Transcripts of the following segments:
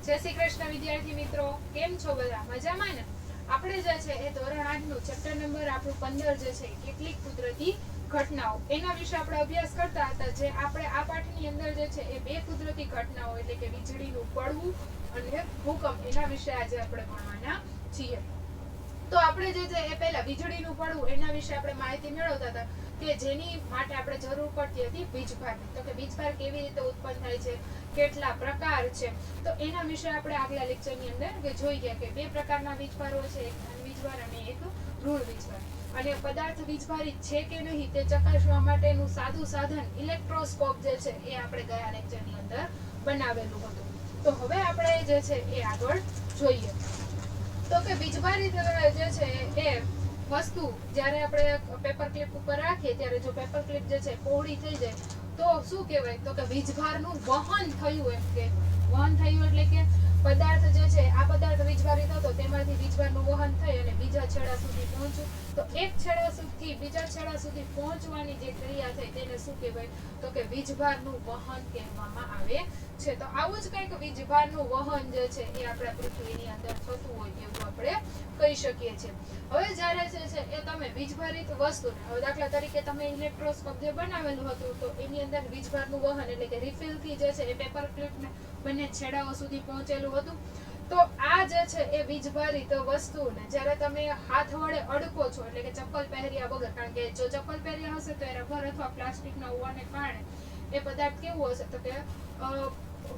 જય શ્રી કૃષ્ણ વિદ્યાર્થી મિત્રો, કેમ છો બધા? મજામાં ને? આપણે જે છે એ ધોરણ 8 નું ચેપ્ટર નંબર આપણું 15 જે છે કેટલીક કુદરતી ઘટનાઓ એના વિશે આપણે અભ્યાસ કરતા હતા. જે આપણે આ પાઠની અંદર જે છે એ બે કુદરતી ઘટનાઓ એટલે કે વીજળીનું પડવું અને ભૂકંપ એના વિશે આજે આપણે ભણવાના છીએ. તો આપણે જે છે એ પહેલા વીજળીનું પડવું એના વિશે આપણે માહિતી મેળવતા હતા કે જેની માટે આપણે જરૂર પડતી હતી વીજભારની. તો કે વીજભાર કેવી રીતે ઉત્પન્ન થાય છે, કેટલા પ્રકાર છે, તો એના વિશે આપણે આગલા લેક્ચરની અંદર જોઈ ગયા કે બે પ્રકારના વીજભાર હોય છે, એક ધન વીજભાર અને એક ઋણ વીજભાર. અને પદાર્થ વીજભારિત છે કે નહીં તે ચકાસવા માટેનું સાદું સાધન ઇલેક્ટ્રોસ્કોપ જે છે એ આપણે ગયા લેક્ચરની અંદર બનાવેલું હતું. તો હવે આપણે જે છે એ આગળ જોઈએ. તો કે વીજભારિત જે છે એ વસ્તુ જ્યારે આપણે પેપર ક્લિપ ઉપર રાખીએ ત્યારે જો પેપર ક્લિપ જે છે પહોળી થઈ જાય તો શું કહેવાય? તો કે વીજભારનું વહન થયું. એમ કે વહન થયું એટલે કે પદાર્થ જે છે આ પદાર્થ વીજભારિત હતો તેમાંથી વીજભારનું વહન થઈ અને બીજા છેડા સુધી પહોંચ્યું. તો એક છેડા સુધી બીજા છેડા સુધી પહોંચવાની જે ક્રિયા થઈ તેને શું કહેવાય? તો કે વીજભારનું વહન કહેવામાં આવે છે. તો આવું જ કંઈક વીજભારનું વહન જે છે એ આપણા પૃથ્વીની અંદર થતું હોય એવું આપણે કહી શકીએ છીએ. હવે જ્યારે જે છે એ તમે વીજભારિત વસ્તુને, હવે દાખલા તરીકે તમે ઇલેક્ટ્રોસ્કોપ જે બનાવેલું હતું તો એની અંદર વીજભારનું વહન એટલે કે રિફિલથી જે છે એ પેપર ક્લિપને બંને છેડાઓ સુધી પહોંચેલું હતું. તો આ જે છે એ વીજભારિત વસ્તુને જ્યારે તમે હાથ વડે અડકો છો એટલે કે ચપ્પલ પહેર્યા વગર, કારણ કે જો ચપ્પલ પહેર્યા હશે તો એ રબર અથવા પ્લાસ્ટિકના હોવાને કારણે એ પદાર્થ કેવું હશે? તો કે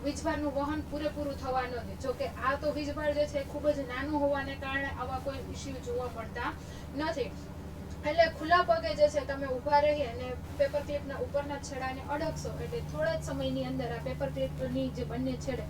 વીજભારનું વહન પૂરેપૂરું થવા ન દે. જો કે આ તો વીજભાર જે છે ખૂબ જ નાનું હોવાને કારણે આવા કોઈ ઇસ્યુ જોવા મળતા નથી. એટલે ખુલ્લા પગે જે છે તમે ઊભા રહી અને પેપર ક્લિપના ઉપરના છેડાને અડકશો એટલે થોડા જ સમયની અંદર આ પેપર ક્લિપની જે બંને છેડે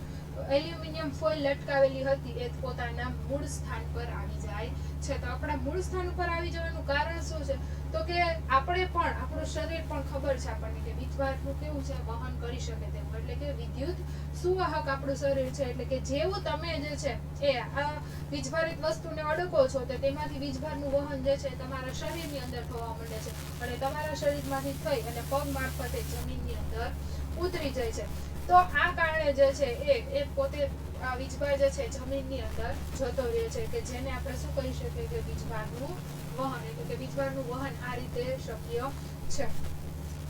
એલ્યુમિનિયમ ફોઇલ લટકાવેલી હતી એ પોતાના મૂળ સ્થાન પર આવી જાય છે. તો આપણા મૂળ સ્થાન ઉપર આવી જવાનું કારણ શું છે? તો કે આપણે પણ, આપણું શરીર પણ ખબર છે આપણને કે વીજભારનું કેવું છે, વહન કરી શકે તેવું. એટલે કે વિદ્યુત સુવાહક આપણું શરીર છે. એટલે કે જેવું તમે જે છે એ આ વીજભારિત વસ્તુને અડકો છો તો તેમાંથી વીજભારનું વહન જે છે તમારા શરીરની અંદર થવા માંડે છે અને તમારા શરીરમાંથી થઈ અને પગ મારફતે જમીનની અંદર ઉતરી જાય છે. તો આ કારણે જે છે એ પોતે આ વીજભાર જે છે જમીનની અંદર જતો રહે છે કે જેને આપણે શું કહી શકીએ કે વીજભારનું વહન. એટલે કે વીજભારનું વહન આ રીતે શક્ય છે.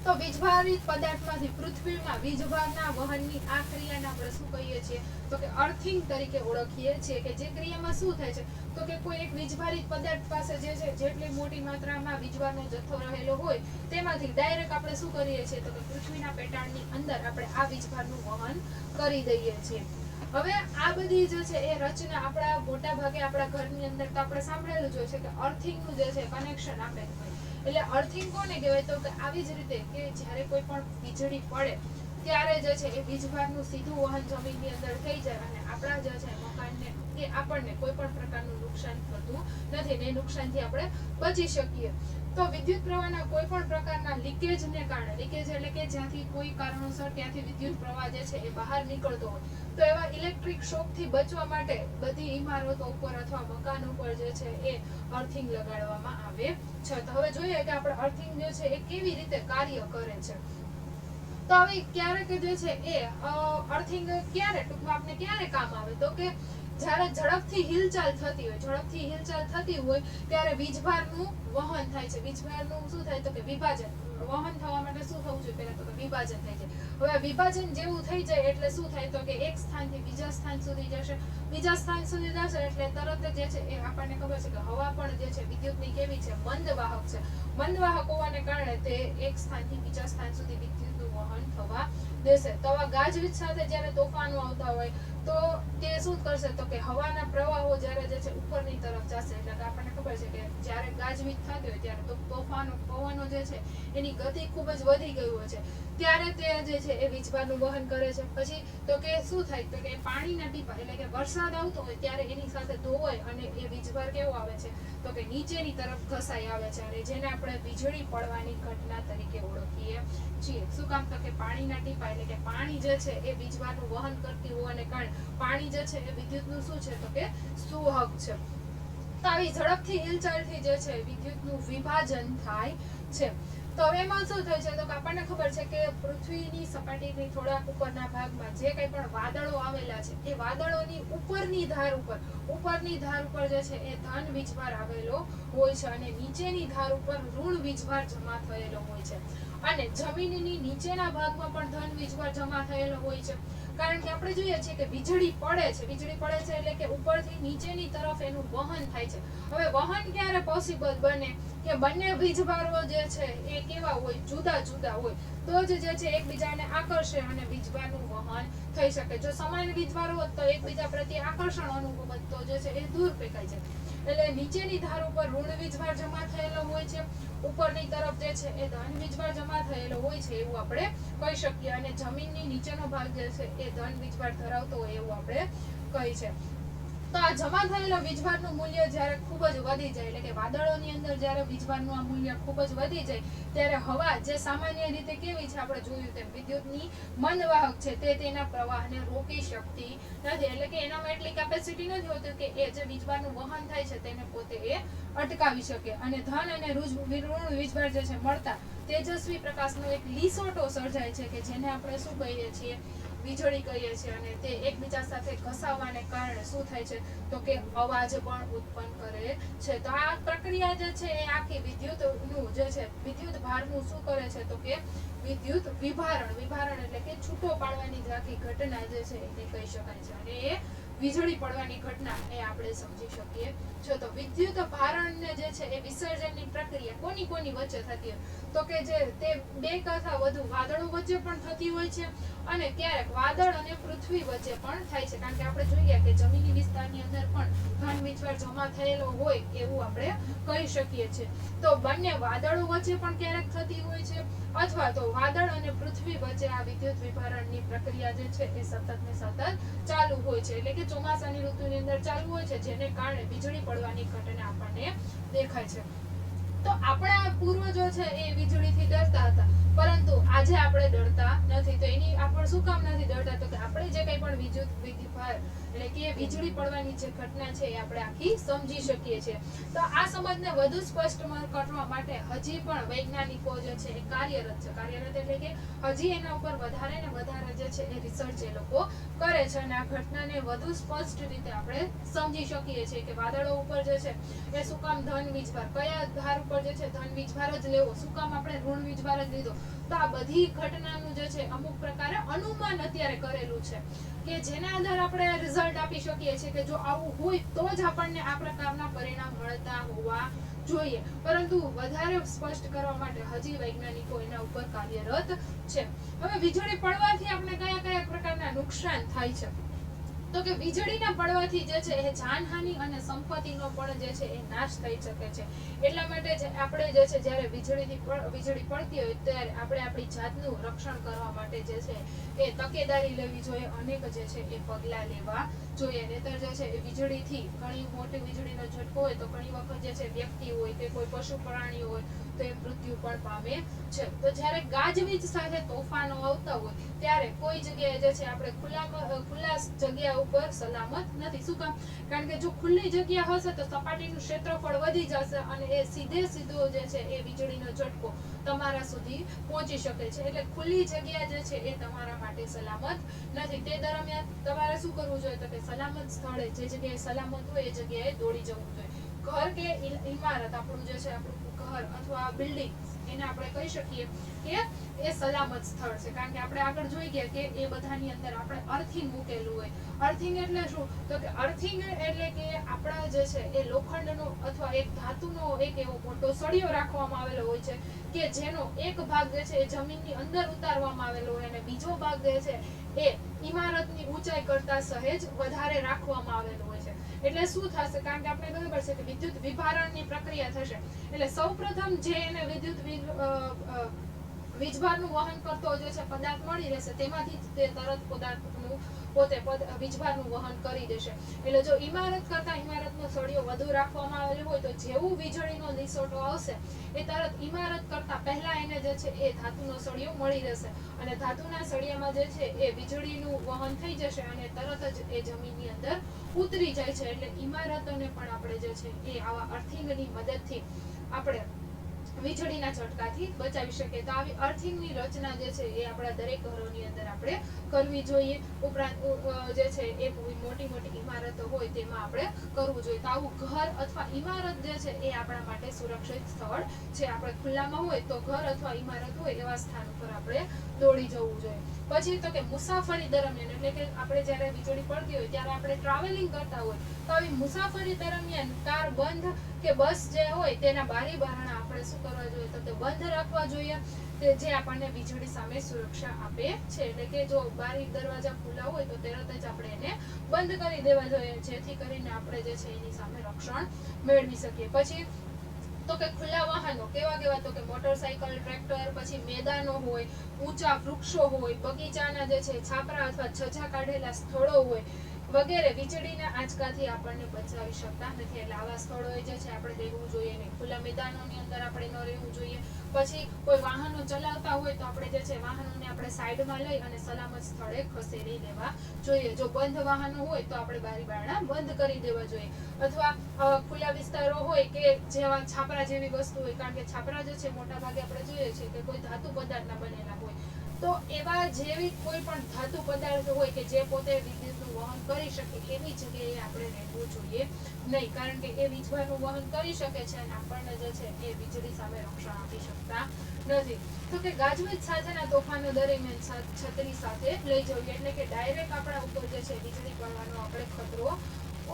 તો વીજભારિત પદાર્થમાંથી પૃથ્વીમાં વીજભારના વહનની આ ક્રિયાને આપણે શું કહીએ છીએ? તો કે અર્થિંગ તરીકે ઓળખીએ છીએ. કે જે ક્રિયામાં શું થાય છે? તો કે કોઈ એક વીજભારિત પદાર્થ પાસે જે છે જેટલી મોટી માત્રામાં વીજભારનો જથ્થો રહેલો હોય તેમાંથી ડાયરેક્ટ આપણે શું કરીએ છીએ? તો કે પૃથ્વીના પેટાળની અંદર આપણે આ વીજભારનું વહન કરી દઈએ છીએ. હવે આ બધી જે છે એ રચના આપણા મોટા ભાગે આપણા ઘરની અંદર તો આપણે સાંભળેલું જ હોય છે કે અર્થિંગનું જે છે કનેક્શન આપે છે. એટલે અર્થિંગ કોને કહેવાય? તો કે આવી જ રીતે કે જ્યારે કોઈ પણ વીજળી પડે ત્યારે જે છે એ વીજભારનું સીધું વહન જમીનની અંદર થઈ જાય અને આપણા જે છે મકાનને કે આપણને કોઈ પણ પ્રકારનું નુકસાન થતું નથી ને નુકસાનથી આપણે બચી શકીએ. તો વિદ્યુત પ્રવાહના કોઈ પણ પ્રકારના લીકેજને કારણે, લીકેજ એટલે કે જ્યાંથી કોઈ કારણોસર ત્યાંથી વિદ્યુત પ્રવાહ જે છે એ બહાર નીકળતો હોય તો એવા ઇલેક્ટ્રિક શોકથી બચવા માટે બધી ઇમારતો ઉપર અથવા મકાન ઉપર જે છે એ અર્થિંગ લગાડવામાં આવે છે. તો હવે જોઈએ કે આપણે અર્થિંગ જે છે એ કેવી રીતે કાર્ય કરે છે. તો હવે ક્યારેક જે છે એ અર્થિંગ ટૂંકમાં આપણે ક્યારે કામ આવે? તો કે જ્યારે ઝડપથી હિલચાલ થતી હોય ત્યારે વીજભારનું વહન થાય છે. વીજભારનું શું થાય? તો કે વિભાજન. વહન થવા માટે શું થવું જોઈએ? પહેલા તો કે વિભાજન થાય છે. હવે વિભાજન જેવું થઈ જાય એટલે શું થાય? તો કે એક સ્થાનથી બીજા સ્થાન સુધી જશે. બીજા સ્થાન સુધી જશે એટલે તરત જ જે છે એ આપણને ખબર છે કે હવા પણ જે છે વિદ્યુતની કેવી છે? મંદવાહક છે. મંદવાહક હોવાને કારણે તે એક સ્થાનથી બીજા સ્થાન સુધી વિદ્યુતનું વહન થવા દેશે. તો આવા ગાજવીજ સાથે જ્યારે તોફાનો આવતા હોય તો તે શું કરશે? તો કે હવાના પ્રવાહો જ્યારે જે છે ઉપરની તરફ જશે. એટલે કે આપણને ખબર છે કે જ્યારે ગાજવીજ થતી હોય ત્યારે તો પવનો જે છે એની ગતિ ખૂબ જ વધી ગઈ હોય છે ત્યારે તે જે છે એ વીજભારનું વહન કરે છે. પછી તો કે શું થાય? તો કે પાણીના ટીપા એટલે કે વરસાદ આવતો હોય ત્યારે એની સાથે ધોવાય અને એ વીજભાર કેવો આવે છે? તો કે નીચેની તરફ ઘસાઈ આવે છે અને જેને આપણે વીજળી પડવાની ઘટના તરીકે ઓળખીએ છીએ. શું કામ? તો કે પાણીના ટીપા એટલે કે પાણી જે છે એ વીજભારનું વહન કરતી હોવાને કારણે પાણી જે છે એ વિદ્યુતનું શું છે? તો કે સુવાહક છે. તો આવી ઝડપથી હિલચાલથી જે છે વિદ્યુતનું વિભાજન થાય છે. તો હવે એમાં શું થાય છે? તો આપણને ખબર છે કે પૃથ્વીની સપાટીની થોડાક ઉપરના ભાગમાં જે કંઈ પણ વાદળો આવેલા છે એ વાદળોની ઉપરની ધાર ઉપર જે છે એ ધન વીજભાર આવેલો હોય છે અને નીચેની ધાર ઉપર ઋણ વીજભાર જમા થયેલો હોય છે. અને જમીનની નીચેના ભાગમાં પણ ધન વીજભાર જમા થયેલો હોય છે. કારણ કે આપણે જોઈએ છીએ કે વીજળી પડે છે એટલે કે ઉપરથી નીચેની તરફ એનું વહન થાય છે. હવે વહન ક્યારે પોસિબલ બને કે બંને વીજભારો જે છે એ કેવા હોય, જુદા જુદા હોય, તો જ જે છે એકબીજાને આકર્ષે અને વીજભારનું વહન થઈ શકે. જો સમાન વીજભારો હોત તો એકબીજા પ્રત્યે આકર્ષણ અનુભવ તો જે છે એ દૂર ફેંકાઈ જાય. એટલે નીચેની ધાર ઉપર ઋણ વીજભાર જમા થયેલો હોય છે, ઉપરની તરફ જે છે એ ધન વીજભાર જમા થયેલો હોય છે એવું આપણે કહી શકીએ. અને જમીનની નીચેનો ભાગ જે છે એ ધન વીજભાર ધરાવતો હોય એવું આપણે કહી છે. તો આ જમા થયેલા વીજભારનું મૂલ્ય જ્યારે ખૂબ જ વધી જાય, એટલે કે વાદળોની અંદર જ્યારે વીજભારનું આ મૂલ્ય ખૂબ જ વધી જાય ત્યારે હવા જે સામાન્ય રીતે કેવી છે, આપણે જોયું તેમ વિદ્યુતની મંદવાહક છે તે તેના પ્રવાહને રોકી શકતી નથી. એટલે કે એનામાં એટલી કેપેસિટી નથી હોતી કે એ જે વીજભારનું વહન થાય છે તેને પોતે એ અટકાવી શકે. અને ધન અને ઋણ વીજભાર જે છે મળતા તેજસ્વી પ્રકાશનો એક લીસોટો સર્જાય છે કે જેને આપણે શું કહીએ છીએ, વીજળી કહીએ છીએ. અને તે એકબીજા સાથે ઘસાવાને કારણે શું થાય છે તો કે અવાજ પણ ઉત્પન્ન કરે છે. તો આ પ્રક્રિયા જે છે એ આખી વિદ્યુતનું જે છે વિદ્યુત ભારનું શું કરે છે તો કે વિદ્યુત વિભારણ એટલે કે છૂટો પાડવાની જે આખી ઘટના જે છે એને કહી શકાય છે. અને એ વીજળી પડવાની ઘટના એ આપણે સમજી શકીએ છો. તો વિદ્યુત ભારણને જે છે એ વિસર્જનની પ્રક્રિયા કોની વચ્ચે થતી હોય તો કે જે તે બે કરતા વધુ વાદળો વચ્ચે પણ થતી હોય છે અને ક્યારેક વાદળ અને પૃથ્વી વચ્ચે પણ થાય છે. કારણ કે આપણે જોઈએ કે જમીની વિસ્તારની અંદર પણ ધન વીજભાર જમા થયેલો હોય એવું આપણે કહી શકીએ છીએ. તો બંને વાદળો વચ્ચે પણ ક્યારેક થતી હોય છે અથવા તો વાદળ અને પૃથ્વી વચ્ચે આ વિદ્યુત વિભારણની પ્રક્રિયા જે છે એ સતત ને સતત ચાલુ હોય છે. એટલે કે ચોમાસાની ઋતુની અંદર ચાલુ હોય છે જેને કારણે વીજળી પડવાની ઘટના આપણને દેખાય છે. તો આપણા પૂર્વજો છે એ વીજળીથી ડરતા હતા, પરંતુ આજે આપણે ડરતા નથી. તો એની આપણે શું કામ નથી ડરતા તો કે આપણે જે કંઈ પણ વિદ્યુત વિભાર એટલે કે વીજળી પડવાની જે ઘટના છે એ આપણે આખી સમજી શકીએ છીએ. તો આ સમજને વધુ સ્પષ્ટ કરવા માટે હજી પણ વૈજ્ઞાનિકો જે છે એ કાર્યરત એટલે કે હજી એના ઉપર વધારે ને વધારે જે છે એ રિસર્ચ એ લોકો કરે છે અને આ ઘટનાને વધુ સ્પષ્ટ રીતે આપણે સમજી શકીએ છીએ કે વાદળો ઉપર જે છે એ શું કામ ધન વીજભાર, કયા ધાર ઉપર જે છે ધન વીજભાર જ લેવો, શું કામ આપણે ઋણ વીજભાર જ લીધો. તો આ બધી ઘટનાનું જે છે અમુક પ્રકારે અનુમાન અત્યારે કરેલું છે કે જેના આધારે આપણે રિઝલ્ટ આપી શકીએ છીએ કે જો આવું હોય તો જ આપણને આ પ્રકારના પરિણામ મળતા હોવા જોઈએ. પરંતુ વધારે સ્પષ્ટ કરવા માટે હજી વૈજ્ઞાનિકો એના ઉપર કાર્યરત છે. હવે વીજળી પડવાથી આપણે કયા પ્રકારના નુકસાન થાય છે તો કે વીજળીના પડવાથી જે છે એ જાનહાનિ અને સંપત્તિનો પણ જે છે એ નાશ થઈ શકે છે. એટલા માટે આપણે જે છે જ્યારે વીજળી પડતી હોય ત્યારે આપણે આપણી જાતનું રક્ષણ કરવા માટે જે છે એ તકેદારી લેવી જોઈએ, અનેક જે છે એ પગલાં લેવા જોઈએ. નહીંતર જે છે એ વીજળીથી ઘણી મોટી વીજળીનો ઝટકો હોય તો ઘણી વખત જે છે વ્યક્તિ હોય કે કોઈ પશુ પ્રાણી હોય તો એ મૃત્યુ પણ પામે છે. તો જ્યારે ગાજવીજ સાથે તોફાનો આવતા હોય ત્યારે કોઈ જગ્યાએ જે છે આપણે ખુલ્લા જગ્યા ઉપર સલામત નથી. શું કામ? કારણ કે જો ખુલ્લી જગ્યા હશે તો સપાટીનું ક્ષેત્રફળ વધી જશે અને એ સીધો જે છે એ વીજળીનો ઝટકો તમારા સુધી પહોંચી શકે છે. એટલે ખુલ્લી જગ્યા જે છે એ તમારા માટે સલામત નથી. તે દરમિયાન તમારે શું કરવું જોઈએ તો કે સલામત સ્થળે જે જગ્યાએ સલામત હોય એ જગ્યાએ દોડી જવું જોઈએ. ઘર કે ઇમારત, આપણું જે છે આપણું ઘર અથવા બિલ્ડિંગ એને આપણે કહી શકીએ કે એ સલામત સ્થળ છે. કારણ કે આપણે આગળ જોઈ ગયા કે એ બધાની અંદર આપણે અર્થિંગ મૂકેલું હોય. અર્થિંગ એટલે શું તો કે અર્થિંગ એટલે કે આપણા જે છે એ લોખંડનો અથવા એક ધાતુનો એક એવો મોટો સળિયો રાખવામાં આવેલો હોય છે કે જેનો એક ભાગ જે છે એ જમીનની અંદર ઉતારવામાં આવેલો હોય અને બીજો ભાગ જે છે એ ઇમારતની ઊંચાઈ કરતા સહેજ વધારે રાખવામાં આવેલો હોય છે. એટલે શું થશે? કારણ કે આપણે ખબર છે કે વિદ્યુત વિભારણની પ્રક્રિયા થશે એટલે સૌપ્રથમ જે એને વિદ્યુત વીજભારનું વહન કરતો જે છે પદાર્થ મળી રહેશે તેમાંથી જ તે તરત પદાર્થનું પોતે વીજભારનું વહન કરી દેશે. એટલે જો ઇમારતનો સળિયો વધુ રાખવામાં આવેલો હોય તો જેવું વીજળીનો લીસોટો આવશે એ તરત ઇમારત કરતા પહેલા એને જે છે એ ધાતુનો સળિયો મળી રહેશે અને ધાતુના સળિયામાં જે છે એ વીજળીનું વહન થઈ જશે અને તરત જ એ જમીનની અંદર ઉતરી જાય છે. એટલે ઇમારતોને પણ આપણે જે છે એ આવા અર્થિંગની મદદથી આપણે વીજળીના ઝટકાથી બચાવી શકીએ. તો આવી અર્થિંગની રચના જે છે એ આપણા દરેક ઘરોની અંદર આપણે કરવી જોઈએ. ઉપરાંત જે છે એ મોટી મોટી ઇમારતો હોય તેમાં આપણે કરવું જોઈએ. તો આવું ઘર અથવા ઇમારત જે છે એ આપણા માટે સુરક્ષિત સ્થળ છે. આપણે ખુલ્લામાં હોય તો ઘર અથવા ઇમારત હોય એવા સ્થાન ઉપર આપણે દોડી જવું જોઈએ. પછી તો કે મુસાફરી દરમિયાન, એટલે કે આપણે જ્યારે વીજળી પડતી હોય ત્યારે આપણે ટ્રાવેલિંગ કરતા હોય તો આવી મુસાફરી દરમિયાન કાર બંધ કે બસ જે હોય તેના બારી બારણા આપણે શું કરવા જોઈએ તો તે બંધ રાખવા જોઈએ, તે જે આપણને વીજળી સામે સુરક્ષા આપે છે. એટલે કે જો બારી દરવાજા ખુલ્લા હોય તો તરત જ આપણે એને બંધ કરી દેવા જોઈએ, જેથી કરીને આપણે જે છે એની સામે રક્ષણ મેળવી શકીએ. પછી તો કે ખુલ્લા વાહનો કેવા કેવા તો કે મોટરસાયકલ, ટ્રેક્ટર, પછી મેદાનો હોય, ઊંચા વૃક્ષો હોય, બગીચાના જે છે છાપરા અથવા છજા કાઢેલા સ્થળો હોય વગેરે વીજળીના આંચકાથી આપણને બચાવી શકતા નથી. એટલે આવા સ્થળોએ જે છે આપણે રહેવું જોઈએ નહીં. ખુલ્લા મેદાનોની અંદર આપણે ન રહેવું જોઈએ. પછી કોઈ વાહનો ચલાવતા હોય તો આપણે જે છે વાહનોને આપણે સાઈડમાં લઈ અને સલામત સ્થળે ખસેડી દેવા જોઈએ. જો બંધ વાહનો હોય તો આપણે બારી બારણા બંધ કરી દેવા જોઈએ. અથવા ખુલ્લા વિસ્તારો હોય કે જેવા છાપરા જેવી વસ્તુ હોય, કારણ કે છાપરા જે છે મોટા ભાગે આપણે જોઈએ છે કે કોઈ ધાતુ પદાર્થના બનેલા હોય, તો એવા જેવી કોઈ પણ ધાતુ પદાર્થ હોય કે જે પોતે વિદ્યુતનું વહન કરી શકે એવી જગ્યાએ આપણે રહેવું જોઈએ નહીં, કારણ કે એ વીજળીનું વહન કરી શકે છે અને આપણને જે છે એ વીજળી સામે રક્ષણ આપી શકતા નથી. તો કે ગાજવીજ સાથેના તોફાનો દરમિયાન છત્રી સાથે લઈ જવી, એટલે કે ડાયરેક્ટ આપણા ઉપર જે છે વીજળી પડવાનો આપણે ખતરો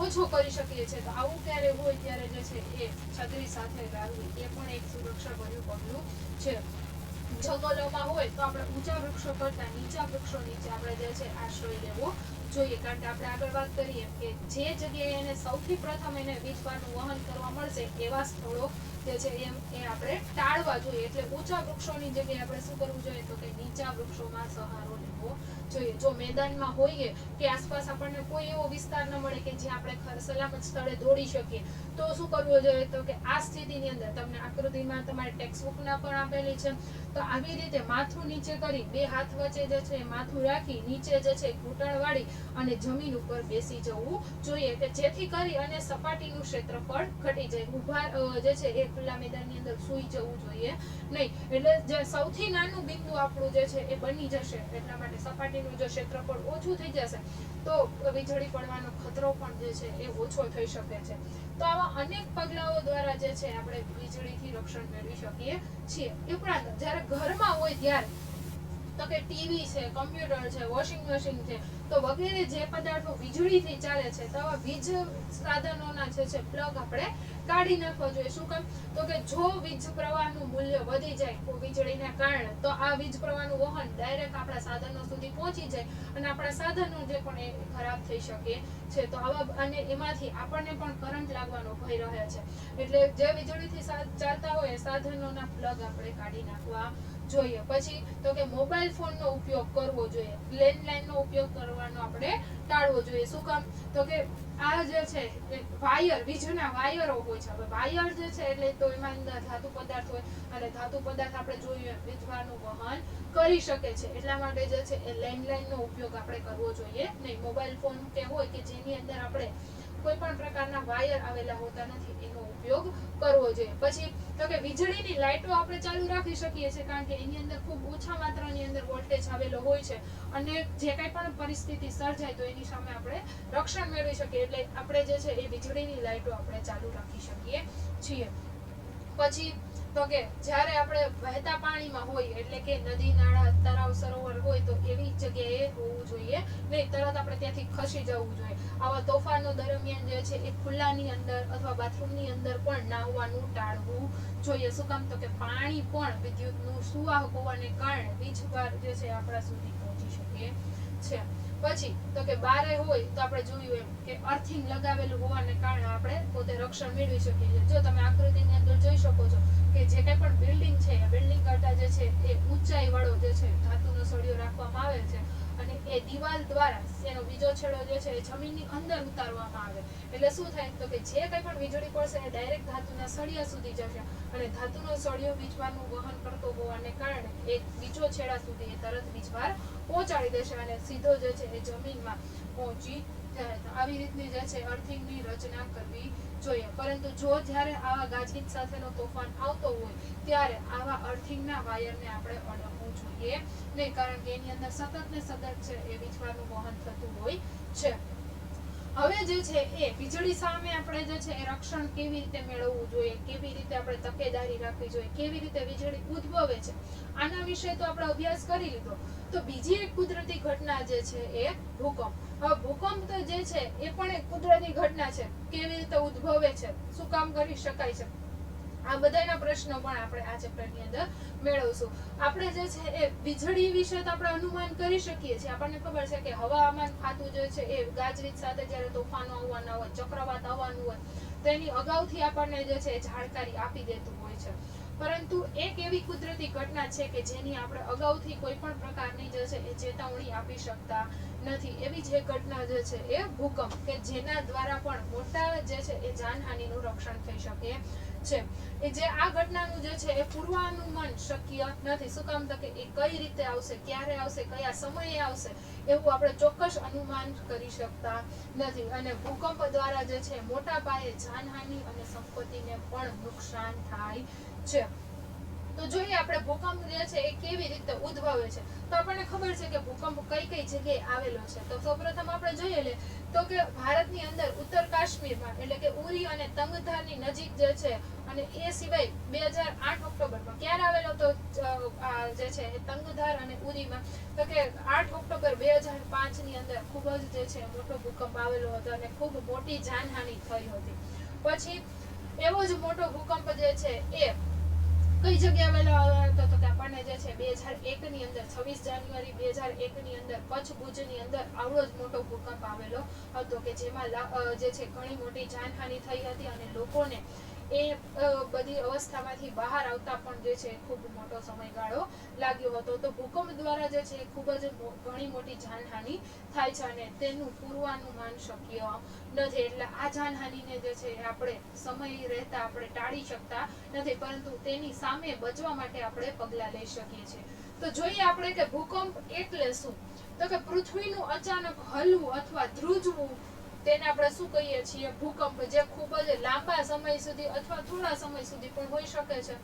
ઓછો કરી શકીએ છીએ. તો આવું ક્યારે હોય ત્યારે જે છે એ છત્રી સાથે લાવવી એ પણ એક સુરક્ષા ભર્યું પગલું છે. જંગલોમાં હોય તો આપણે ઊંચા વૃક્ષો કરતા નીચા વૃક્ષો નીચે આપણે જે છે આશ્રય લેવો જોઈએ, કારણ કે આપણે આગળ વાત કરીએ કે જે જગ્યાએ એને સૌથી પ્રથમ એને વીજભારનું વહન કરવા મળશે એવા સ્થળો જે છે એ આપણે ટાળવા જોઈએ. એટલે ઊંચા વૃક્ષોની જગ્યાએ આપણે શું કરવું જોઈએ તો કે નીચા વૃક્ષોમાં સહારો લેવો જોઈએ. જો મેદાનમાં હોઈએ કે આસપાસ આપણને કોઈ એવો વિસ્તાર ન મળે કે જ્યાં આપણે સલામત સ્થળે દોડી શકીએ તો શું કરવું જોઈએ તો કે આ સ્થિતિની અંદર તમને આકૃતિમાં તમારી ટેક્સ્ટ બુકના પણ આપેલી છે. તો આવી રીતે માથું નીચે કરી બે હાથ વચ્ચે જે છે માથું રાખી નીચે જે છે ઘૂંટણ વાળી અને જમીન ઉપર બેસી જવું જોઈએ, કે જેથી કરી અને સપાટીનું ક્ષેત્રફળ ઘટી જાય. ઊભા જે છે એ ખુલ્લા મેદાનની અંદર સૂઈ જવું જોઈએ નહીં. એટલે જે સૌથી નાનું બિંદુ આપણું જે છે એ બની જશે, એટલા માટે સપાટીનું જો ક્ષેત્રફળ ઓછું થઈ જશે તો વીજળી પડવાનો ખતરો પણ જે છે એ ઓછો થઈ શકે છે. તો આવા અનેક પગલાઓ દ્વારા જે છે આપણે વીજળીથી રક્ષણ મેળવી શકીએ છીએ. ઉપરાંત જ્યારે ઘરમાં હોય ત્યારે તો કે ટીવી છે, કમ્પ્યુટર છે, વોશિંગ મશીન છે, તો વગેરે જે પદાર્થો વીજળીથી ચાલે છે તો આવા વીજ સાધનોના જે છે પ્લગ આપણે કાઢી નાખવા જોઈએ. શું કામ તો કે જો વીજ પ્રવાહનું મૂલ્ય વધી જાય વીજળીના કારણે તો આ વીજ પ્રવાહનું વહન ડાયરેક્ટ આપણા સાધનો સુધી પહોંચી જાય અને આપણા સાધનો જે પણ એ ખરાબ થઈ શકે છે. તો આવા અને એમાંથી આપણને પણ કરંટ લાગવાનો ભય રહે છે. એટલે જે વીજળીથી ચાલતા હોય સાધનોના પ્લગ આપણે કાઢી નાખવા જોઈએ. પછી તો કે મોબાઈલ ફોનનો ઉપયોગ કરવો જોઈએ, લેન્ડલાઇનનો ઉપયોગ કરવાનો આપણે ટાળવો જોઈએ. શું કામ તો કે આ જે છે વાયર, વીજના વાયરો હોય છે. હવે વાયર જે છે એટલે તો એમાં અંદર ધાતુ પદાર્થ હોય અને ધાતુ પદાર્થ આપણે જોઈએ વીજભારનું વહન કરી શકે છે. એટલા માટે જે છે એ લેન્ડલાઇનનો ઉપયોગ આપણે કરવો જોઈએ નહીં. મોબાઈલ ફોન કે હોય કે જેની અંદર આપણે કોઈ પણ પ્રકારના વાયર આવેલા હોતા નથી એનો ઉપયોગ કરવો જોઈએ. પછી તો કે વીજળીની લાઇટો આપણે ચાલુ રાખી શકીએ છીએ, કારણ કે એની અંદર ખૂબ ઓછા માત્રાની અંદર વોલ્ટેજ આવેલો હોય છે અને જે કંઈ પણ પરિસ્થિતિ સર્જાય તો એની સામે આપણે રક્ષણ મેળવી શકીએ. એટલે આપણે જે છે એ વીજળીની લાઇટો આપણે ચાલુ રાખી શકીએ છીએ. પછી તો કે જ્યારે આપણે વહેતા પાણીમાં હોય એટલે કે નદી, નાળા, તળાવ, સરોવર હોય તો એવી જગ્યાએ હોવું જોઈએ નહીં. તરત આપણે ત્યાંથી ખસી જવું જોઈએ. આવા તોફાનો દરમિયાન જે છે એ ખુલ્લાની અંદર અથવા બાથરૂમની અંદર પણ નાહવાનું ટાળવું જોઈએ. શું કામ તો કે પાણી પણ વિદ્યુતનું સુવાહક હોવાને કારણે વીજભાર જે છે આપણા સુધી પહોંચી શકે છે. પછી તો કે બારે હોય તો આપણે જોયું એમ કે અર્થિંગ લગાવેલું હોવાને કારણે આપણે પોતે રક્ષણ મેળવી શકીએ છીએ. જો તમે આકૃતિની અંદર જોઈ શકો છો કે જે કંઈ પણ બિલ્ડિંગ છે બિલ્ડિંગ કરતા જે છે એ ઊંચાઈ વાળો જે છે ધાતુનો સળિયો રાખવામાં આવે છે અને એ દિવાલ દ્વારા એનો બીજો છેડો જે છે એ જમીનની અંદર ઉતારવામાં આવે. એટલે શું થાય તો કે જે કંઈ પણ વીજળી પડશે એ ડાયરેક્ટ ધાતુના સળિયા સુધી જશે અને ધાતુનો સળિયો વીજભારનું વહન કરતો હોવાને કારણે એક બીજો છેડા સુધી એ તરત વીજભાર પહોંચાડી દેશે અને સીધો જે છે એ જમીનમાં પહોંચી આવી રીતની જે છે અર્થિંગની રચના કરવી જોઈએ. પરંતુ જો જ્યારે આવા ગાજવીજ સાથેનો તોફાન આવતો હોય ત્યારે આવા અર્થિંગના વાયરને આપણે અડકવું જોઈએ નહીં, કારણ કે એની અંદર સતત ને સતત છે એ વીજળીનું વહન થતું હોય છે. હવે જે છે એ વીજળી સામે આપણે જે છે એ રક્ષણ કેવી રીતે મેળવવું જોઈએ, કેવી રીતે આપણે તકેદારી રાખવી જોઈએ, કેવી રીતે વીજળી ઉદ્ભવે છે, આના વિશે તો આપણે અભ્યાસ કરી લીધો. તો બીજી એક કુદરતી ઘટના જે છે એ ભૂકંપ. હવે ભૂકંપ તો જે છે એ પણ એક કુદરતી ઘટના છે. કેવી રીતે ઉદ્ભવે છે, શું કામ કરી શકાય છે, આ બધાના પ્રશ્નો પણ આપણે આ ચેપ્ટરની અંદર મેળવશું. આપણે જે છે એ વીજળી વિશે તો આપણે અનુમાન કરી શકીએ છીએ. આપણને ખબર છે કે હવામાન ખાતું જે છે એ ગાજવીજ સાથે જ્યારે તોફાનો આવવાના હોય, ચક્રવાત આવવાનું હોય, તેની અગાઉથી આપણને જે છે જાણકારી આપી દેતું હોય છે. પરંતુ એક એવી કુદરતી ઘટના છે કે જેની આપણે અગાઉથી કોઈ પણ પ્રકારની જે છે એ ચેતવણી આપી શકતા નથી. એવી જે ઘટના જે છે એ ભૂકંપ, કે જેના દ્વારા પણ મોટા જે છે એ જાનહાનિનું રક્ષણ થઈ શકે છે. એ જે આ ઘટનાનું જે છે એ પૂર્વાનુમાન શક્ય નથી. શું કામ? તો કે એ કઈ રીતે આવશે, ક્યારે આવશે, કયા સમયે આવશે, એવું આપણે ચોક્કસ અનુમાન કરી શકતા નથી. અને ભૂકંપ દ્વારા જે છે મોટા પાયે જાનહાનિ અને સંપત્તિને પણ નુકસાન થાય છે. તો જોઈએ આપણે ભૂકંપ જે છે એ કેવી રીતે ઉદ્ભવે છે. તો આપણને ખબર છે કે ભૂકંપ કઈ કઈ જગ્યાએ આવેલો છે. તો સૌપ્રથમ આપણે જોઈએ લે તો કે ભારતની અંદર ઉત્તર કાશ્મીરમાં, એટલે કે ઉરી અને તંગધારની નજીક જે છે, અને એ સિવાય 2008 ઓક્ટોબરમાં ક્યારે આવેલો તો આ જે છે એ તંગધાર અને ઉરીમાં, તો કે 8 ઓક્ટોબર 2005 ની અંદર ખૂબ જ જે છે મોટો ભૂકંપ આવેલો હતો અને ખૂબ મોટી જાનહાનિ થઈ હતી. પછી એવો જ મોટો ભૂકંપ જે છે એ કઈ જગ્યાએ આવેલો હતો તો કે આપણને જે છે 2001 ની અંદર 26 જાન્યુઆરી 2001 ની અંદર કચ્છ ભુજની અંદર આવડો જ મોટો ભૂકંપ આવેલો હતો કે જેમાં જે છે ઘણી મોટી જાનહાનિ થઈ હતી અને લોકોને એ બધી અવસ્થામાંથી બહાર આવતા પણ જે છે ખૂબ મોટો સમયગાળો લાગ્યો હતો. તો ભૂકંપ દ્વારા જે છે ખૂબ જ ઘણી મોટી જાનહાનિ થાય છે અને તેનું પૂર્વાનુમાન શક્ય નથી. એટલે આ જાનહાનિને જે છે આપણે સમય રહેતા આપણે ટાળી શકતા નથી, પરંતુ તેની સામે બચવા માટે આપણે પગલાં લઈ શકીએ છીએ. તો જોઈએ આપણે કે ભૂકંપ એટલે શું. તો કે પૃથ્વીનું અચાનક હલવું અથવા ધ્રુજવું, તેને આપણે શું કહીએ છીએ? ભૂકંપ. જે ખૂબ જ લાંબા સમય સુધી અથવા થોડા સમય સુધી પણ હોઈ શકે છે.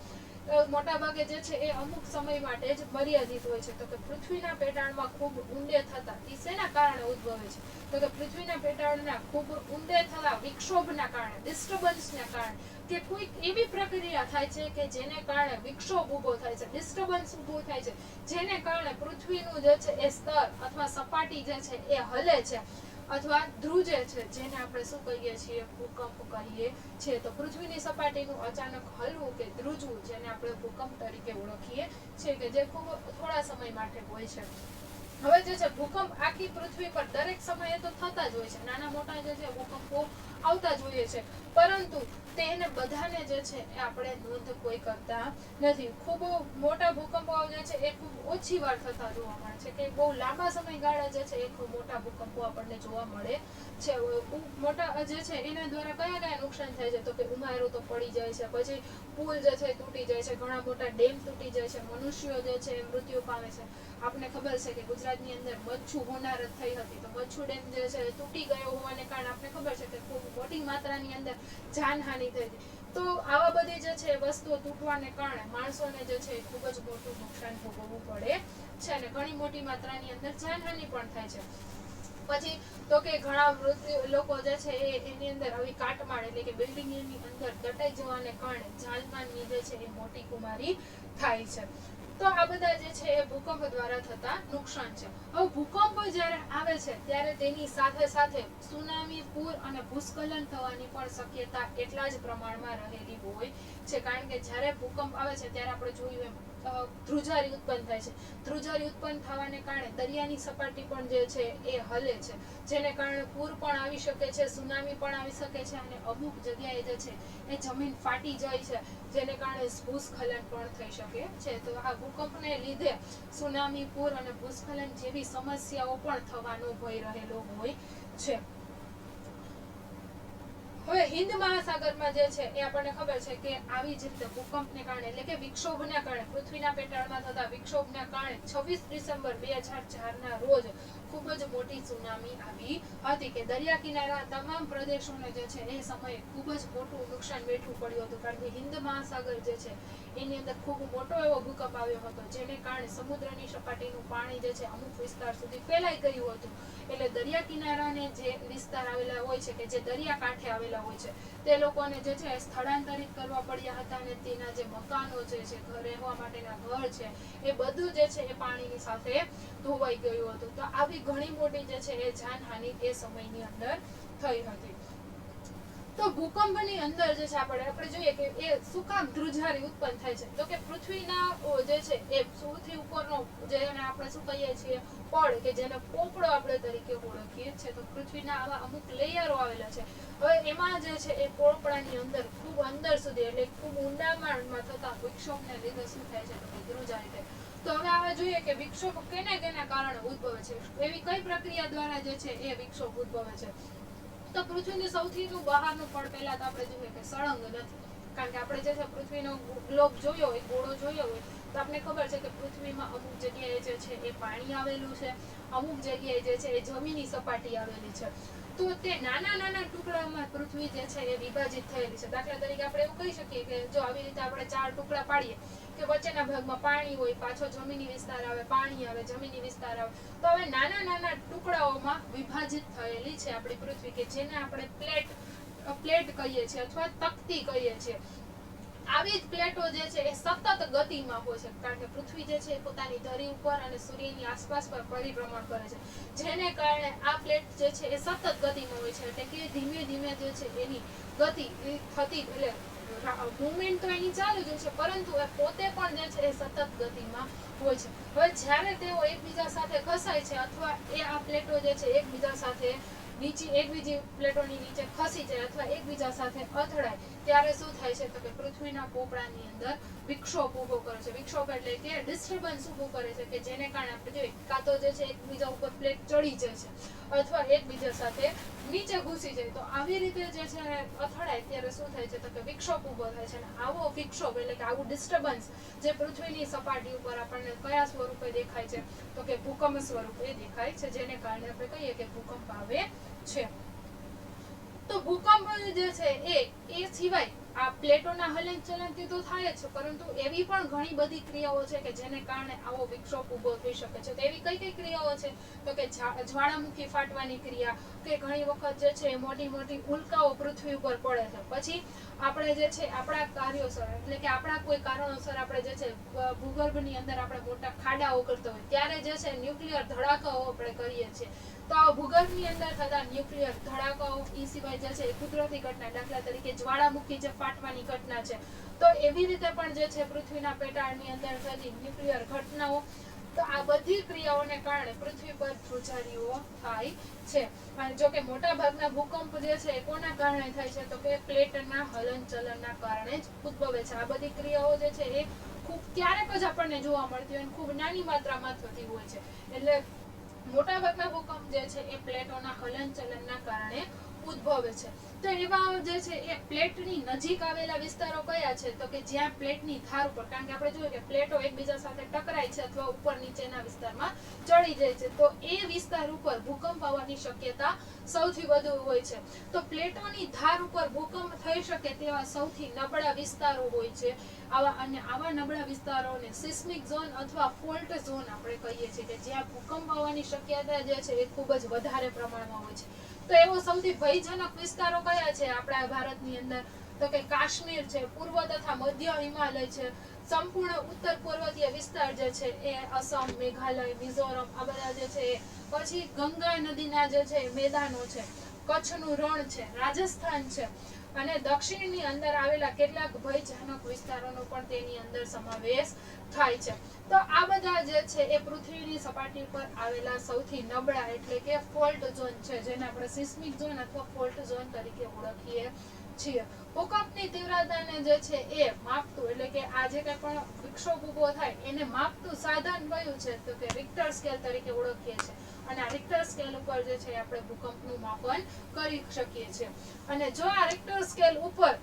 મોટા ભાગે જે છે એ અમુક સમય માટે જ મર્યાદિત હોય છે. તો કે પૃથ્વીના પેટાળમાં ખૂબ ઊંડે થતા એ શેના કારણે ઉદ્ભવે છે? તો કે પૃથ્વીના પેટાળના ખૂબ ઊંડે થતા વિક્ષોભના કારણે, ડિસ્ટર્બન્સના કારણે, કે કોઈક એવી પ્રક્રિયા થાય છે કે જેને કારણે વિક્ષોભ ઊભો થાય છે, ડિસ્ટર્બન્સ ઊભો થાય છે, જેને કારણે પૃથ્વીનું જે છે એ સ્તર અથવા સપાટી જે છે એ હલે છે અથવા ધ્રુજે છે, જેને આપણે શું કહીએ છીએ? ભૂકંપ કહીએ છીએ. તો પૃથ્વીની સપાટીનું અચાનક હલવું કે ધ્રુજવું, જેને આપણે ભૂકંપ તરીકે ઓળખીએ છીએ, કે જે ખૂબ થોડા સમય માટે હોય છે. હવે જે છે ભૂકંપ આખી પૃથ્વી પર દરેક સમયે તો થતા જ હોય છે, નાના મોટા જે છે ભૂકંપો આવતા જ હોય છે, પરંતુ તેને બધાને જે છે એ આપણે નોંધ કોઈ કરતા નથી. ખૂબ મોટા ભૂકંપો જે છે એ ખૂબ ઓછી વાર થતા જોવા મળે છે, કે બહુ લાંબા સમયગાળા જે છે એ ખૂબ મોટા ભૂકંપો આપણને જોવા મળે છે. મોટા જે છે એના દ્વારા કયા કયા નુકસાન થાય છે? તો કે ઉમારો તો પડી જાય છે, પછી પુલ જે છે તૂટી જાય છે, ઘણા મોટા ડેમ તૂટી જાય છે, મનુષ્યો જે છે મૃત્યુ પામે છે. આપને ખબર છે કે ગુજરાતની અંદર મચ્છુ હોનારત થઈ હતી, તો મચ્છુ ડેમ જે છે તૂટી ગયો હોવાને કારણે આપણે ખબર છે કે ખૂબ મોટી માત્રાની અંદર જાનહાનિ થઈ હતી. તો આવા બધી જે છે વસ્તુઓ તૂટવાને કારણે માણસોને જે છે ખૂબ જ મોટું નુકસાન ભોગવવું પડે છે અને ઘણી મોટી માત્રાની અંદર જાનહાનિ પણ થાય છે. પછી તો કે ઘણા લોકો જે છે એની અંદર આવી કાટમાળ, એટલે કે બિલ્ડિંગની અંદર દટાઈ જવાને કારણે જાનમાલની જે છે એ મોટી ગુમારી થાય છે. તો આ બધા જે છે એ ભૂકંપ દ્વારા થતા નુકસાન છે. હવે ભૂકંપ જ્યારે આવે છે ત્યારે તેની સાથે સાથે સુનામી, પૂર અને ભૂસ્ખલન થવાની પણ શક્યતા એટલા જ પ્રમાણમાં રહેલી હોય છે. કારણ કે જ્યારે ભૂકંપ આવે છે ત્યારે આપણે જોયું એમ ધ્રુજારી ઉત્પન્ન થાય છે. ધ્રુજારી ઉત્પન્ન થવાને કારણે દરિયાની સપાટી પણ જે છે એ હલે છે, જેને કારણે પૂર પણ આવી શકે છે, સુનામી પણ આવી શકે છે અને અમુક જગ્યાએ જે છે એ જમીન ફાટી જાય છે, જેને કારણે ભૂસ્ખલન પણ થઈ શકે છે. તો આ ભૂકંપને લીધે સુનામી, પૂર અને ભૂસ્ખલન જેવી સમસ્યાઓ પણ થવાનો ભય રહેલો હોય છે. હવે હિન્દ મહાસાગરમાં જે છે એ આપણને ખબર છે કે આવી જ રીતે ભૂકંપને કારણે એટલે કે વિક્ષોભના કારણે પૃથ્વીના પેટાળમાં થતા વિક્ષોભના કારણે 26 ડિસેમ્બર 2004 ના રોજ ખૂબ જ મોટી સુનામી આવી હતી કે દરિયા કિનારા તમામ પ્રદેશોને જે છે એ સમયે ખૂબ જ મોટું નુકસાન વેઠવું પડ્યું હતું કારણ કે હિન્દ મહાસાગર જે છે એની અંદર ખૂબ મોટો એવો ભૂકંપ આવ્યો હતો જેને કારણે સમુદ્રની સપાટીનું પાણી જે છે અમુક વિસ્તાર સુધી ફેલાઈ ગયું હતું એટલે દરિયા કિનારાને જે વિસ્તાર આવેલા હોય છે કે જે દરિયા કાંઠે આવેલા હોય છે તે લોકોને જે છે સ્થળાંતરિત કરવા પડ્યા હતા અને તેના જે મકાનો જે છે રહેવા માટેના ઘર છે એ બધું જે છે એ પાણીની સાથે ધોવાઈ ગયું હતું તો આવી ઘણી મોટી જે છે એ જાનહાનિ એ સમયની અંદર થઈ હતી તો ભૂકંપની અંદર જે છે આપણે જોઈએ કે એ શું કામ ધ્રુજારી ઉત્પન્ન થાય છે તો કે પૃથ્વીના જે છે એ સૌથી ઉપરનો જેને આપણે શું કહીએ છીએ પડ કે જેને પોપડો આપણે તરીકે ઓળખીએ છીએ તો પૃથ્વીના આવા અમુક લેયરો આવેલા છે હવે એમાં જે છે એ પોપડાની અંદર ખૂબ અંદર સુધી એટલે ખૂબ ઊંડામાં થતા વિક્ષોભને લીધે શું થાય છે તો ધ્રુજારી થાય તો હવે આવા જોઈએ કે વિક્ષોભ કેના કારણે ઉદ્ભવે છે એવી કઈ પ્રક્રિયા દ્વારા જે છે એ વિક્ષોભ ઉદ્ભવે છે તો પૃથ્વીની સૌથી બહારનું પડ પહેલા તો આપણે જોઈએ કે સળંગ નથી કારણ કે આપણે જે છે પૃથ્વીનો ગ્લોબ જોયો હોય ગોળો જોયો હોય તો આપણે ખબર છે કે પૃથ્વીમાં અમુક જગ્યાએ જે છે એ પાણી આવેલું છે અમુક જગ્યાએ જે છે એ જમીની સપાટી આવેલી છે તો તે નાના ટુકડામાં પૃથ્વી જે છે એ વિભાજિત થયેલી છે દાખલા તરીકે આપણે એવું કહી શકીએ કે જો આવી રીતે આપણે 4 ટુકડા પાડીએ કે વચ્ચેના ભાગમાં પાણી હોય પાછો જમીની વિસ્તાર આવે પાણી આવે જમીની વિસ્તાર આવે તો હવે નાના ટુકડાઓમાં વિભાજિત થયેલી છે આપણી પૃથ્વી કે જેને આપણે પ્લેટ કહીએ છીએ અથવા તકતી કહીએ છીએ આવી જ પ્લેટો જે છે એ સતત ગતિમાં હોય છે કારણ કે પૃથ્વી જે છે એ પોતાની ધરી ઉપર અને સૂર્યની આસપાસ પર પરિભ્રમણ કરે છે જેને કારણે આ પ્લેટ જે છે એ સતત ગતિમાં હોય છે એટલે કે ધીમે ધીમે જે છે એની ગતિ થતી એટલે મૂવમેન્ટ તો એની ચાલુ જ છે પરંતુ એ પોતે પણ જે છે એ સતત ગતિમાં હોય છે હવે જ્યારે તેઓ એકબીજા સાથે ઘસાય છે અથવા એ આ પ્લેટો જે છે એકબીજા સાથે એકબીજી પ્લેટોની નીચે ખસી જાય અથવા એકબીજા સાથે અથડાય ત્યારે શું થાય છે તો કે પૃથ્વીના પોપડાની અંદર વિક્ષોભ ઉભો કરે છે વિક્ષોભ એટલે કે ડિસ્ટર્બન્સ ઉભું કરે છે કે જેને કારણે આપણે જોઈએ કાં તો જે છે એકબીજા ઉપર પ્લેટ ચડી જાય છે અથવા એકબીજા સાથે નીચે ઘૂસી જાય તો આવી રીતે જે છે અથડાય ત્યારે શું થાય છે તો કે વિક્ષોભ ઉભો થાય છે અને આવો વિક્ષોભ એટલે કે આવું ડિસ્ટર્બન્સ જે પૃથ્વીની સપાટી ઉપર આપણને કયા સ્વરૂપે દેખાય છે તો કે ભૂકંપ સ્વરૂપે દેખાય છે જેને કારણે આપણે કહીએ કે ભૂકંપ આવે છે તો ભૂકંપ જે છે એ સિવાય આ પ્લેટોના હલનચલનથી તો થાય જ છે પરંતુ એવી પણ ઘણી બધી ક્રિયાઓ છે કે જેને કારણે આવો વિક્ષોભ ઉભો થઈ શકે છે તો એવી કઈ ક્રિયાઓ છે તો કે જ્વાળામુખી ફાટવાની ક્રિયા કે ઘણી વખત જે છે મોટી ઉલ્કાઓ પૃથ્વી ઉપર પડે છે પછી આપણે જે છે આપણા કાર્યોસર એટલે કે આપણા કોઈ કારણોસર આપણે જે છે ભૂગર્ભની અંદર આપણે મોટા ખાડાઓ કરતા હોય ત્યારે જે છે ન્યુક્લિયર ધડાકાઓ આપણે કરીએ છીએ તો આ ભૂગર્ભની અંદર થતા ન્યુક્લિયર ધડાકાઓ એ સિવાય જે છે કુદરતી ઘટના દાખલા તરીકે જ્વાળામુખી જે ફાટવાની ઘટના છે તો એવી રીતે પણ જે છે પૃથ્વીના પેટાળની અંદર થતી ન્યુક્લિયર ઘટનાઓ તો આ બધી ક્રિયાઓને કારણે પૃથ્વી પર ધ્રુજારીઓ થાય છે જો કે મોટા ભાગના ભૂકંપ જે છે કોના કારણે થાય છે તો કે પ્લેટના હલનચલનના કારણે જ ઉદ્ભવે છે આ બધી ક્રિયાઓ જે છે એ ખૂબ ક્યારેક જ આપણને જોવા મળતી હોય ખૂબ નાની માત્રામાં થતી હોય છે એટલે મોટા ભાગના ભૂકંપ જે છે એ પ્લેટોના હલનચલનના કારણે ઉદ્ભવે છે તો એવા જે છે એ પ્લેટની નજીક આવેલા વિસ્તારો કયા છે તો કે જ્યાં પ્લેટની ધાર ઉપર કારણ કે આપણે જોયું કે પ્લેટો એકબીજા સાથે ટકરાય છે અથવા ઉપર નીચેના વિસ્તારમાં ચડી જાય છે તો એ વિસ્તાર ઉપર ભૂકંપ આવવાની શક્યતા સૌથી વધુ હોય છે તો પ્લેટોની ધાર ઉપર ભૂકંપ થઈ શકે તેવા સૌથી નબળા વિસ્તારો હોય છે આવા નબળા વિસ્તારોને સિસ્મિક ઝોન અથવા ફોલ્ટ ઝોન આપણે કહીએ છીએ કે જ્યાં ભૂકંપ આવવાની શક્યતા જે છે એ ખૂબ જ વધારે પ્રમાણમાં હોય છે તો એવો સૌથી ભયજનક વિસ્તારો કયા છે આપણા ભારતની અંદર તો કે કાશ્મીર છે પૂર્વ તથા મધ્ય હિમાલય છે સંપૂર્ણ ઉત્તર પૂર્વતીય વિસ્તાર જે છે એ અસમ મેઘાલય મિઝોરમ આ બધા જે છે પછી ગંગા નદીના જે છે મેદાનો છે કચ્છનું રણ છે રાજસ્થાન છે અને દક્ષિણની અંદર આવેલા કેટલાક ભયજનક વિસ્તારોનો પણ તેની અંદર સમાવેશ થાય છે તો આ બધા જે છે એ પૃથ્વીની સપાટી પર આવેલા સૌથી નબળા એટલે કે ફોલ્ટ ઝોન છે જેને આપણે સિસ્મિક ઝોન અથવા ફોલ્ટ ઝોન તરીકે ઓળખીએ છીએ ભૂકંપની તીવ્રતાને જે છે એ માપતું એટલે કે આ જે કંઈ પણ વિક્ષોભ ઉભો થાય એને માપતું સાધન કયું છે તો કે રિક્ટર સ્કેલ તરીકે ઓળખીએ છીએ અને આ રિક્ટર સ્કેલ ઉપર જે છે આપણે ભૂકંપનું માપન કરી શકીએ છીએ. અને જો આ રિક્ટર સ્કેલ ઉપર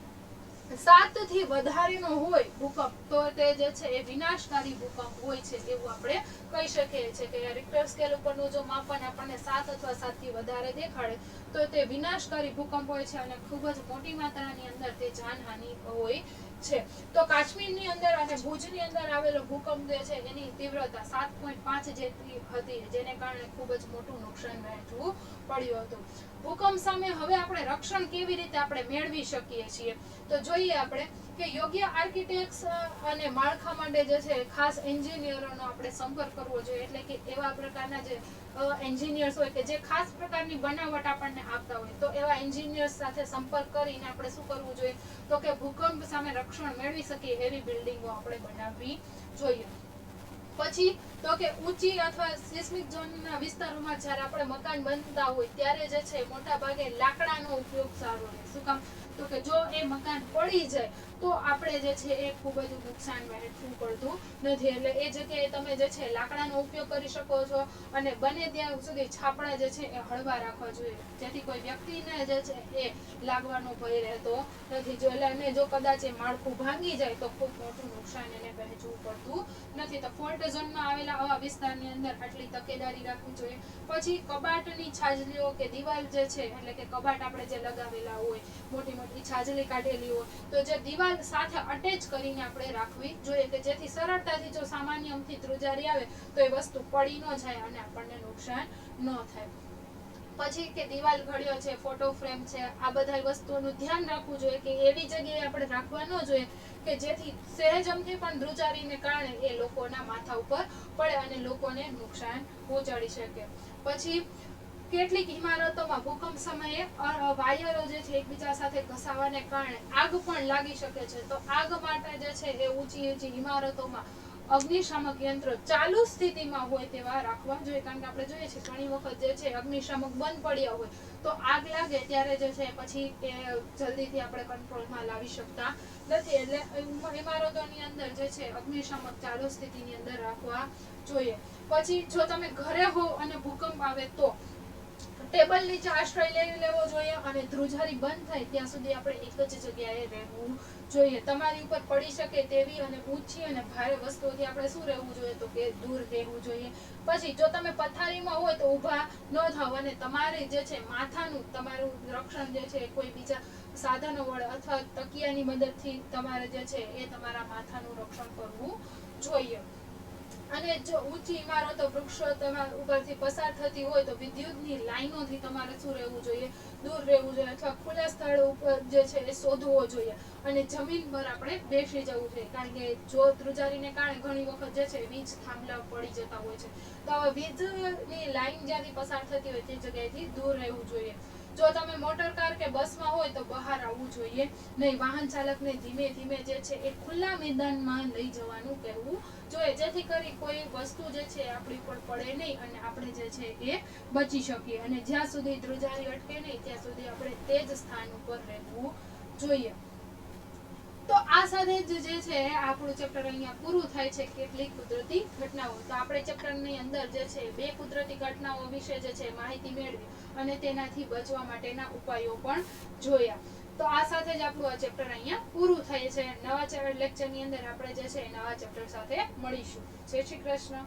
7 થી વધારેનો હોય ભૂકંપ તો તે જે છે એ વિનાશકારી ભૂકંપ હોય છે એવું આપણે કહી શકીએ છીએ કે રિક્ટર સ્કેલ ઉપરનું જો માપન આપણને 7 અથવા 7 થી વધારે દેખાડે તો તે વિનાશકારી ભૂકંપ હોય છે અને ખૂબ જ મોટી માત્રાની અંદર તે જાનહાનિ હોય છે. તો કાશ્મીરની અંદર અને ભુજની અંદર આવેલો ભૂકંપ જે છે એની તીવ્રતા 7.5 જેટલી હતી, જેને કારણે ખૂબ જ મોટું નુકસાન વહેંચવું પડ્યું હતું. ભૂકંપ સામે હવે આપણે રક્ષણ કેવી રીતે આપણે મેળવી શકીએ છીએ તો જોઈએ આપણે કે યોગ્ય આર્કિટેક્ટ્સ અને માળખા માટે જે છે ખાસ એન્જિનિયરોનો આપણે સંપર્ક કરવો જોઈએ. એટલે કે એવા પ્રકારના જે એન્જિનિયર્સ હોય કે જે ખાસ પ્રકારની બનાવટ આપણને આપતા હોય તો એવા એન્જિનિયર્સ સાથે સંપર્ક કરીને આપણે શું કરવું જોઈએ તો કે ભૂકંપ સામે રક્ષણ મેળવી શકીએ એવી બિલ્ડિંગો આપણે બનાવવી જોઈએ. પછી તો કે ઊંચી અથવા સિસ્મિક ઝોનના વિસ્તારોમાં જ્યારે આપણે મકાન બનતા હોય ત્યારે જે છે મોટા ભાગે લાકડાનો ઉપયોગ સારો રહે. શું કામ તો કે જો એ મકાન પડી જાય તો આપણે જે છે એ ખૂબ જ નુકસાન વહેંચવું પડતું નથી. એટલે એ જગ્યાએ તમે જે છે લાકડાનો ઉપયોગ કરી શકો છો અને બને ત્યાં સુધી છાપડા જે છે એ હળવા રાખવા જોઈએ જેથી કોઈ વ્યક્તિને જે છે એ લાગવાનો ભય રહેતો નથી. જો એટલે અને જો કદાચ એ માળખું ભાંગી જાય તો ખૂબ મોટું નુકસાન એને વહેંચવું પડતું નથી. તો ફોલ્ટ ઝોનમાં આવેલા આવા વિસ્તારની અંદર આટલી તકેદારી રાખવી જોઈએ. પછી કબાટની છાજલીઓ કે દિવાલ જે છે એટલે કે કબાટ આપણે જે લગાવેલા હોય મોટી મોટી છાજલી કાઢેલી હોય તો જે દિવાલ સાથે અટેચ કરીને આપણે રાખવી જોઈએ કે જેથી સરળતાથી જો સામાન્ય અમથી ધ્રુજારી આવે તો એ વસ્તુ પડી ન જાય અને આપણને નુકસાન ન થાય. પછી કે દિવાલ ઘડિયો છે, ફોટો ફ્રેમ છે, આ બધા વસ્તુઓનું ધ્યાન રાખવું જોઈએ કે એવી જગ્યાએ આપણે રાખવા ન જોઈએ કે જેથી સહેજ અમથી પણ ધ્રુજારીને કારણે એ લોકોના માથા ઉપર પડે અને લોકોને નુકસાન પહોંચાડી શકે. પછી કેટલીક ઇમારતોમાં ભૂકંપ સમયે વાયરો જે છે એકબીજા સાથે ઘસાવાને કારણે આગ પણ લાગી શકે છે. તો આગ માટે જે છે એ ઊંચી ઇમારતોમાં અગ્નિશામક યંત્ર ચાલુ સ્થિતિમાં હોય તેવા રાખવા જોઈએ. કારણ કે આપણે જોઈએ છીએ ઘણી વખત જે છે અગ્નિશામક બંધ પડ્યા હોય તો આગ લાગે ત્યારે જે છે પછી એ જલ્દીથી આપણે કંટ્રોલમાં લાવી શકતા નથી. એટલે ઇમારતોની અંદર જે છે અગ્નિશામક ચાલુ સ્થિતિની અંદર રાખવા જોઈએ. પછી જો તમે ઘરે હો અને ભૂકંપ આવે તો ટેબલ નીચે આશ્રય લઈ લેવો જોઈએ અને ધ્રુજારી બંધ થાય ત્યાં સુધી આપણે એક જ જગ્યાએ રહેવું જોઈએ. તમારી ઉપર પડી શકે તેવી અને ઊંચી અને ભારે વસ્તુઓથી આપણે શું રહેવું જોઈએ તો કે દૂર રહેવું જોઈએ. પછી જો તમે પથારીમાં હોય તો ઊભા ન થાવ અને તમારે જે છે માથાનું તમારું રક્ષણ જે છે કોઈ બીજા સાધનો વડે અથવા તકિયાની મદદથી તમારે જે છે એ તમારા માથાનું રક્ષણ કરવું જોઈએ. અને જો ઊંચી ઇમારતો વૃક્ષો તમારા ઉપરથી પસાર થતી હોય તો વિદ્યુતની લાઈનોથી તમારે શું રહેવું જોઈએ દૂર રહેવું જોઈએ અથવા ખુલ્લા સ્થળ ઉપર જે છે એ શોધવો જોઈએ અને જમીન પર આપણે બેસી જવું જોઈએ. કારણ કે જો ધ્રુજારીને કારણે ઘણી વખત જે છે વીજ થાંભલા પડી જતા હોય છે તો હવે વીજની લાઈન જ્યાંથી પસાર થતી હોય તે જગ્યાએથી દૂર રહેવું જોઈએ. જો તમે મોટર કાર કે બસમાં હોય તો બહાર આવવું જોઈએ નહીં. વાહન ચાલકને ધીમે ધીમે જે છે એ ખુલ્લા મેદાનમાં લઈ જવાનું કહેવું જોઈએ જેથી કરી કોઈ વસ્તુ જે છે આપણી ઉપર પડે નહીં અને આપણે જે છે એ બચી શકીએ. અને જ્યાં સુધી ધ્રુજારી અટકે નહીં ત્યાં સુધી આપણે તે જ સ્થાન ઉપર રહેવું જોઈએ. તો આ સાથે જ જે છે આપણું ચેપ્ટર અહીંયા પૂરું થાય છે કેટલીક કુદરતી ઘટનાઓ. તો આપણે ચેપ્ટરની અંદર જે છે 2 કુદરતી ઘટનાઓ વિશે જે છે માહિતી મેળવી અને તેનાથી બચવા માટેના ઉપાયો પણ જોયા. તો આ સાથે જ આપણું આ ચેપ્ટર અહીંયા પૂરું થાય છે. નવા લેક્ચરની અંદર આપણે જે છે નવા ચેપ્ટર સાથે મળીશું. જય શ્રી કૃષ્ણ.